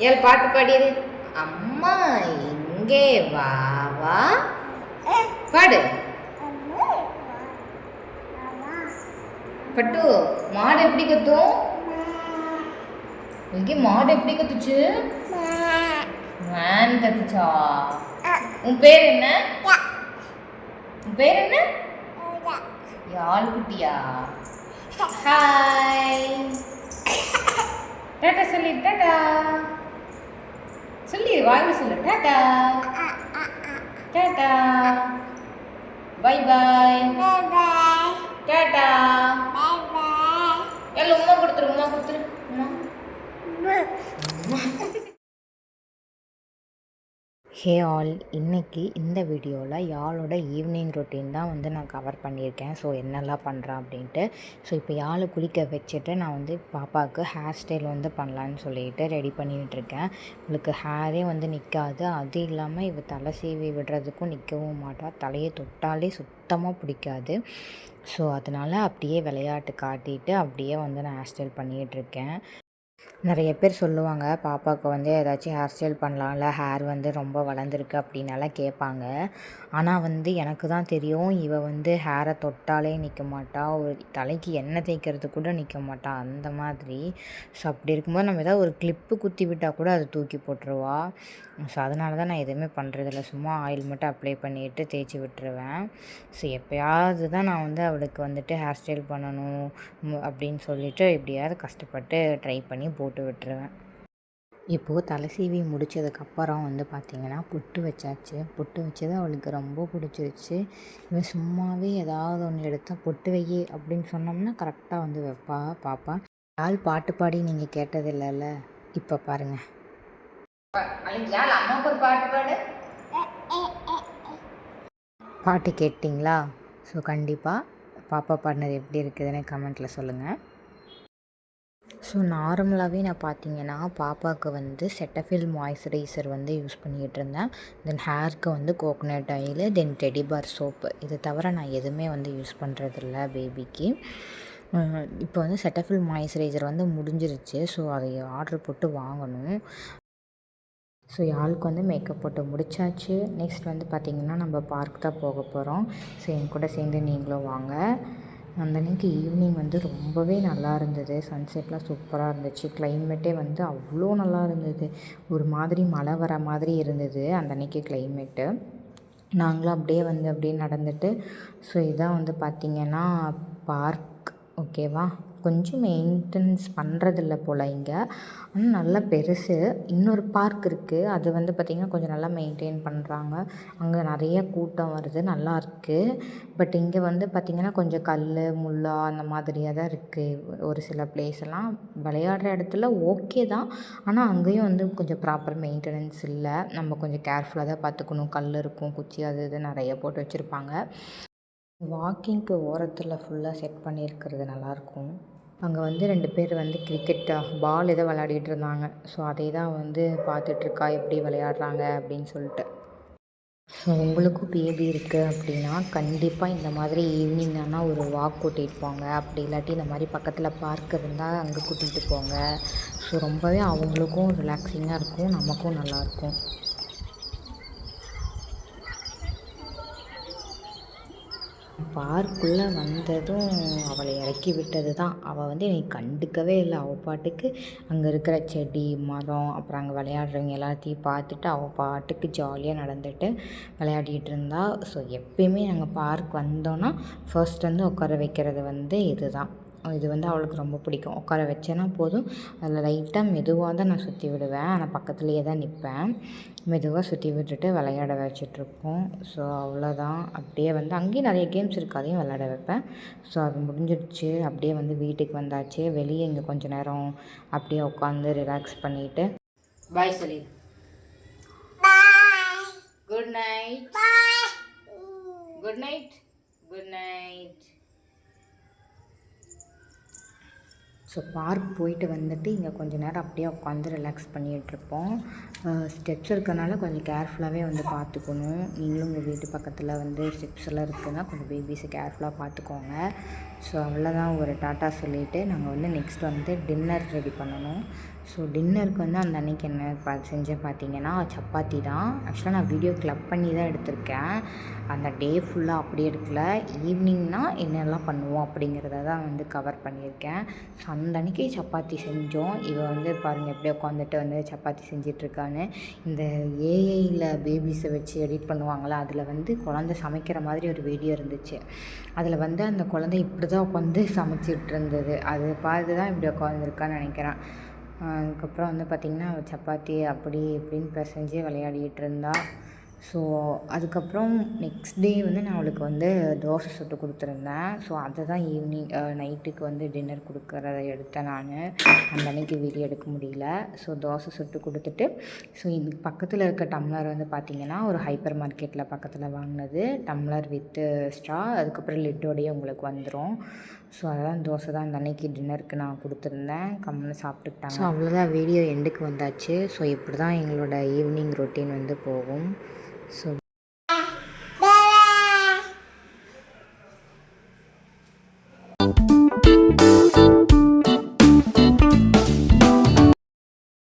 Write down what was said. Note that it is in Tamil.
ஏழு பாட்டு பாடியது. அம்மா இங்கே வா வா பாடு. பட்டு மாடு எப்படி கத்தும்? இங்கே மாடு எப்படி கத்துச்சு? வேன் கத்துச்சா? உன் பேர் என்ன? உன் பேர் என்ன? யாழ் குட்டியா? ஹாய் டாடா சொல்லி. டாடா சொல்லி வாங்க சொல்லு. Tata tata bye bye Tata. எல்லாம் உமா கொடுத்துரு. உமா கொடுத்துரு. உமா ஹே ஆல், இன்றைக்கி இந்த வீடியோவில் யாழோட ஈவினிங் ரொட்டீன் தான் வந்து நான் கவர் பண்ணியிருக்கேன். ஸோ என்னெல்லாம் பண்ணுறேன் அப்படின்ட்டு. ஸோ இப்போ யாழை குளிக்க வச்சுட்டு நான் வந்து பாப்பாவுக்கு ஹேர் ஸ்டைல் வந்து பண்ணலான்னு சொல்லிட்டு ரெடி பண்ணிகிட்ருக்கேன். இவளுக்கு ஹேரே வந்து நிற்காது. அது இல்லாமல் இவள் தலை சீவி விடுறதுக்கும் நிற்கவும் மாட்டாள். தலையை தொட்டாலே சுத்தமாக பிடிக்காது. ஸோ அதனால் அப்படியே விளையாட்டு காட்டிட்டு அப்படியே வந்து நான் ஹேர் ஸ்டைல் பண்ணிகிட்ருக்கேன். நிறைய பேர் சொல்லுவாங்க, பாப்பாவுக்கு வந்து ஏதாச்சும் ஹேர் ஸ்டைல் பண்ணலாம்ல, ஹேர் வந்து ரொம்ப வளர்ந்துருக்கு அப்படின்னலாம் கேட்பாங்க. ஆனால் வந்து எனக்கு தான் தெரியும், இவள் வந்து ஹேரை தொட்டாலே நிற்க மாட்டா. ஒரு தலைக்கு எண்ணெய் தேய்க்கிறது கூட நிற்க மாட்டா, அந்த மாதிரி. ஸோ அப்படி இருக்கும்போது நம்ம ஏதாவது ஒரு கிளிப்பு குத்தி விட்டால் கூட அதை தூக்கி போட்டுருவா. ஸோ அதனால தான் நான் எதுவுமே பண்ணுறதில்ல. சும்மா ஆயில் மட்டும் அப்ளை பண்ணிவிட்டு தேய்ச்சி விட்டுருவேன். ஸோ எப்போயாவது தான் நான் வந்து அவளுக்கு வந்துட்டு ஹேர் ஸ்டைல் பண்ணணும் அப்படின்னு சொல்லிவிட்டு எப்படியாவது கஷ்டப்பட்டு ட்ரை பண்ணி போட்டு விட்டுருவேன். இப்போது தலை சீவி முடித்ததுக்கப்புறம் வந்து பார்த்திங்கன்னா பொட்டு வச்சாச்சு. பொட்டு வச்சது அவளுக்கு ரொம்ப பிடிச்சிருச்சு. இவன் சும்மாவே ஏதாவது ஒன்று எடுத்தால் பொட்டு வையே அப்படின்னு சொன்னோம்னா கரெக்டாக வந்து வைப்பா பாப்பா. யாழ் பாட்டு பாடி நீங்கள் கேட்டதில்லைல்ல, இப்போ பாருங்கள். அம்மாவுக்கு ஒரு பாட்டு பாடு. பாட்டு கேட்டிங்களா? ஸோ கண்டிப்பாக பாப்பா பாடினது எப்படி இருக்குதுன்னு கமெண்ட்டில் சொல்லுங்கள். ஸோ நார்மலாகவே நான் பார்த்தீங்கன்னா பாப்பாவுக்கு வந்து செட்டஃபில் மாய்ஸ்சரைசர் வந்து யூஸ் பண்ணிகிட்டு இருந்தேன். தென் ஹேருக்கு வந்து கோகோனட் ஆயில், தென் டெடிபார் சோப்பு. இது தவிர நான் எதுவுமே வந்து யூஸ் பண்ணுறதில்ல பேபிக்கு. இப்போ வந்து செட்டஃபில் மாய்ஸ்சரைசர் வந்து முடிஞ்சிருச்சு. ஸோ அதை ஆர்டர் போட்டு வாங்கணும். ஸோ யாழுக்கு வந்து மேக்கப் போட்டு முடித்தாச்சு. நெக்ஸ்ட் வந்து பார்த்திங்கன்னா நம்ம பார்க் தான் போக போகிறோம். ஸோ என் கூட சேர்ந்து நீங்களும் வாங்க. அந்த அன்றைக்கி ஈவினிங் வந்து ரொம்பவே நல்லா இருந்தது. சன்செட்லாம் சூப்பராக இருந்துச்சு. கிளைமேட்டே வந்து அவ்வளோ நல்லா இருந்தது. ஒரு மாதிரி மழை வர மாதிரி இருந்தது அந்த அன்றைக்கி கிளைமேட்டு. நாங்களும் அப்படியே நடந்துட்டு, ஸோ இதான் வந்து பார்த்திங்கன்னா பார்க். ஓகேவா? கொஞ்சம் மெயின்டெனன்ஸ் பண்ணுறதில்ல போல் இங்கே. ஆனால் நல்லா பெருசு. இன்னொரு பார்க் இருக்குது, அது வந்து பார்த்திங்கன்னா கொஞ்சம் நல்லா மெயின்டைன் பண்ணுறாங்க. அங்கே நிறைய கூட்டம் வருது, நல்லா இருக்குது. பட் இங்கே வந்து பார்த்திங்கன்னா கொஞ்சம் கல் முள்ளா அந்த மாதிரியாக தான் இருக்குது. ஒரு சில பிளேஸெல்லாம் விளையாடுற இடத்துல ஓகே தான், ஆனால் அங்கேயும் வந்து கொஞ்சம் ப்ராப்பர் மெயின்டெனன்ஸ் இல்லை. நம்ம கொஞ்சம் கேர்ஃபுல்லாக தான் பார்த்துக்கணும். கல் இருக்கும், குச்சி அது இது நிறைய போட்டு வச்சுருப்பாங்க. வாக்கிங்க்கு ஓரத்தில் ஃபுல்லாக செட் பண்ணியிருக்கிறது நல்லாயிருக்கும். அங்கே வந்து 2 பேர் வந்து கிரிக்கெட் பால் ஏதோ விளையாடிட்டு இருந்தாங்க. ஸோ அதை தான் வந்து பார்த்துட்ருக்கா, எப்படி விளையாடுறாங்க அப்படின்னு சொல்லிட்டு. ஸோ உங்களுக்கும் பேபி இருக்குது அப்படின்னா கண்டிப்பாக இந்த மாதிரி ஈவினிங் ஆனால் ஒரு வாக் கூட்டிகிட்டு போங்க. அப்படி இல்லாட்டி இந்த மாதிரி பக்கத்தில் பார்க் இருந்தால் அங்கே கூட்டிகிட்டு போங்க. ஸோ ரொம்பவே அவங்களுக்கும் ரிலாக்ஸிங்காக இருக்கும், நமக்கும் நல்லாயிருக்கும். பார்க்குள்ளே வந்ததும் அவளை இறக்கி விட்டது தான். அவள் வந்து என்னை கண்டுக்கவே இல்லை. அவள் பாட்டுக்கு அங்கே இருக்கிற செடி, மரம், அப்புறம் அங்கே விளையாடுறவங்க எல்லாத்தையும் பார்த்துட்டு அவள் பாட்டுக்கு ஜாலியாக நடந்துட்டு விளையாடிட்டு இருந்தா. ஸோ எப்பயுமே நாங்கள் பார்க் வந்தோன்னா ஃபர்ஸ்ட் வந்து உட்கார வைக்கிறது வந்து இது தான். இது வந்து அவளுக்கு ரொம்ப பிடிக்கும். உட்கார வச்சேன்னா போதும், அதில் லைட்டாக மெதுவாக தான் நான் சுற்றி விடுவேன். ஆனால் பக்கத்துலேயே தான் நிற்பேன். மெதுவாக சுற்றி விட்டுட்டு விளையாட வச்சிட்ருப்போம். ஸோ அவ்வளோதான். அப்படியே வந்து அங்கேயும் நிறைய கேம்ஸ் இருக்குது, அதையும் விளையாட வைப்பேன். ஸோ அது முடிஞ்சிடுச்சு. அப்படியே வந்து வீட்டுக்கு வந்தாச்சு. வெளியே இங்கே கொஞ்சம் நேரம் அப்படியே உட்காந்து ரிலாக்ஸ் பண்ணிவிட்டு பாய் சொல்லி. Good night. Good night. Good night. So park போயிட்டு வந்துட்டு இங்கே கொஞ்சம் நேரம் அப்படியே உட்காந்து ரிலாக்ஸ் பண்ணிகிட்ருப்போம். ஸ்டெப்ஸ் இருக்கிறனால கொஞ்சம் கேர்ஃபுல்லாகவே வந்து பார்த்துக்கணும். நீங்களும் உங்கள் வீட்டு பக்கத்தில் வந்து ஸ்டெப்ஸ் எல்லாம் இருக்குதுன்னா கொஞ்சம் பேபிஸை கேர்ஃபுல்லாக பார்த்துக்கோங்க. ஸோ அவ்வளோதான். ஒரு டாட்டா சொல்லிவிட்டு நாங்கள் வந்து நெக்ஸ்ட் வந்து டின்னர் ரெடி பண்ணணும். ஸோ டின்னருக்கு வந்து அந்த அன்றைக்கி என்ன செஞ்சேன் பார்த்தீங்கன்னா சப்பாத்தி தான். ஆக்சுவலாக நான் வீடியோ கிளப் பண்ணி தான் எடுத்திருக்கேன். அந்த டே ஃபுல்லாக அப்படியே எடுக்கல. ஈவினிங்னால் என்னெல்லாம் பண்ணுவோம் அப்படிங்கிறத தான் வந்து கவர் பண்ணியிருக்கேன். ஸோ அந்த அன்றைக்கி சப்பாத்தி செஞ்சோம். இவள் வந்து பாருங்கள் எப்படியே உட்காந்துட்டு வந்து சப்பாத்தி செஞ்சிட்ருக்கான்னு. இந்த ஏஐயில் பேபிஸை வச்சு எடிட் பண்ணுவாங்களா, அதில் வந்து குழந்த சமைக்கிற மாதிரி ஒரு வீடியோ இருந்துச்சு. அதில் வந்து அந்த குழந்தை இப்படி தான் உட்காந்து சமைச்சிட்டு இருந்தது. அது பார்த்து தான் இப்படி உட்காந்துருக்கான்னு நினைக்கிறேன். அதுக்கப்புறம் வந்து பார்த்திங்கன்னா சப்பாத்தி அப்படி இப்படின்னு பிசைஞ்சு விளையாடிட்டு இருந்தா. ஸோ அதுக்கப்புறம் நெக்ஸ்ட் டே வந்து நான் அவளுக்கு வந்து தோசை சுட்டு கொடுத்துருந்தேன். ஸோ அதை தான் ஈவினிங் நைட்டுக்கு வந்து டின்னர் கொடுக்குறத எடுத்தேன் நான். அந்த அன்றைக்கி வீடியோ எடுக்க முடியல. ஸோ தோசை சுட்டு கொடுத்துட்டு, ஸோ இது பக்கத்தில் இருக்க டம்ளர் வந்து பார்த்திங்கன்னா ஒரு ஹைப்பர் மார்க்கெட்டில் பக்கத்தில் வாங்கினது டம்ளர் வித்து ஸ்ட்ரா, அதுக்கப்புறம் லிட்டோடையே உங்களுக்கு வந்துடும். ஸோ அதெல்லாம் தோசை தான் அந்த அன்றைக்கி டின்னருக்கு நான் கொடுத்துருந்தேன். கம்முன்னு சாப்பிட்டுக்கிட்டாங்க. ஸோ அவ்வளோதான், வீடியோ எண்டுக்கு வந்தாச்சு. ஸோ இப்படி தான் எங்களோட ஈவினிங் ரொட்டீன் வந்து போகும். ஸோ